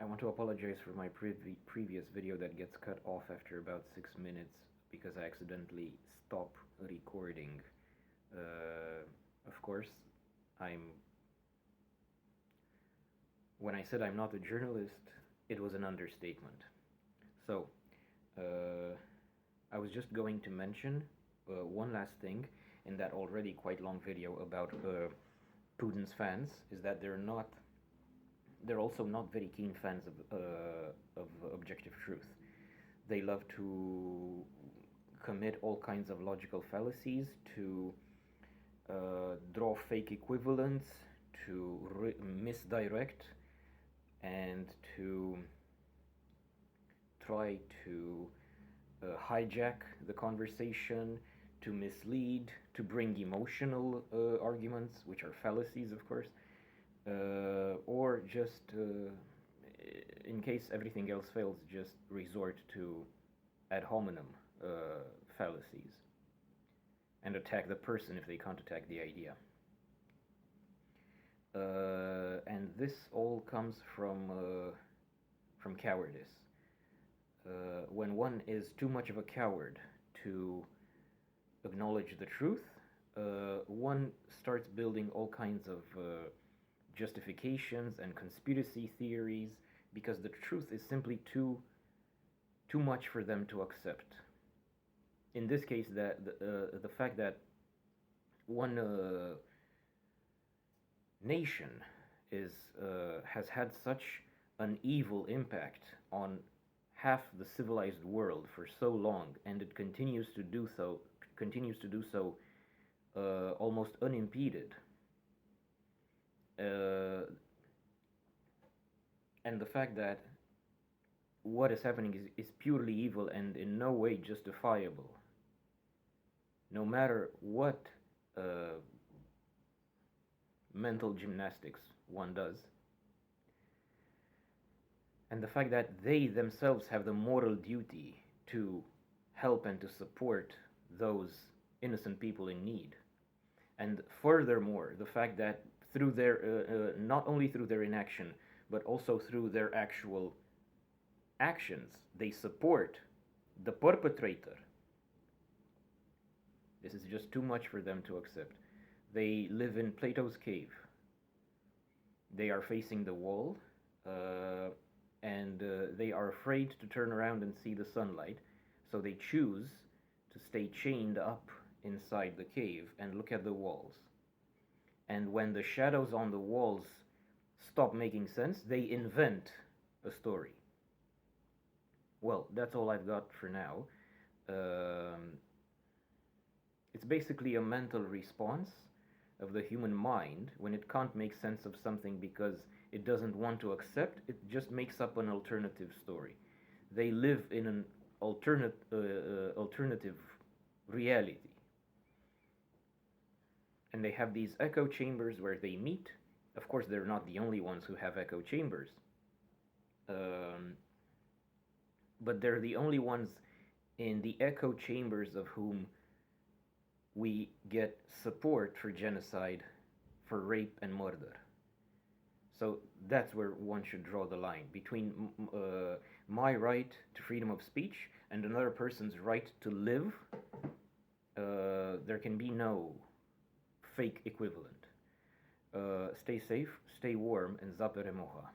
I want to apologize for my previous video that gets cut off after about 6 minutes because I accidentally stopped recording. Of course, when I said I'm not a journalist, it was an understatement. So, I was just going to mention one last thing in that already quite long video about Putin's fans, is that they're also not very keen fans of objective truth. They love to commit all kinds of logical fallacies, to draw fake equivalents, to misdirect, and to try to hijack the conversation, to mislead, to bring emotional arguments, which are fallacies, of course, or just, in case everything else fails, just resort to ad hominem fallacies and attack the person if they can't attack the idea. And this all comes from cowardice. When one is too much of a coward to acknowledge the truth, one starts building all kinds of justifications and conspiracy theories because the truth is simply too much for them to accept. In this case, the fact that one nation has had such an evil impact on half the civilized world for so long, and it continues to do so almost unimpeded. And the fact that what is happening is purely evil and in no way justifiable, no matter what mental gymnastics one does. And the fact that they themselves have the moral duty to help and to support those innocent people in need. And furthermore, the fact that through their, not only through their inaction, but also through their actual actions, they support the perpetrator. This is just too much for them to accept. They live in Plato's cave. They are facing the wall, and they are afraid to turn around and see the sunlight, so they choose to stay chained up inside the cave and look at the walls. And when the shadows on the walls stop making sense, they invent a story. Well, that's all I've got for now. It's basically a mental response of the human mind when it can't make sense of something because it doesn't want to accept. It just makes up an alternative story. They live in an alternative reality. And they have these echo chambers where they meet. Of course, they're not the only ones who have echo chambers. But they're the only ones in the echo chambers of whom we get support for genocide, for rape and murder. So that's where one should draw the line between my right to freedom of speech and another person's right to live. There can be no fake equivalent. Stay safe, stay warm, and zapere mocha.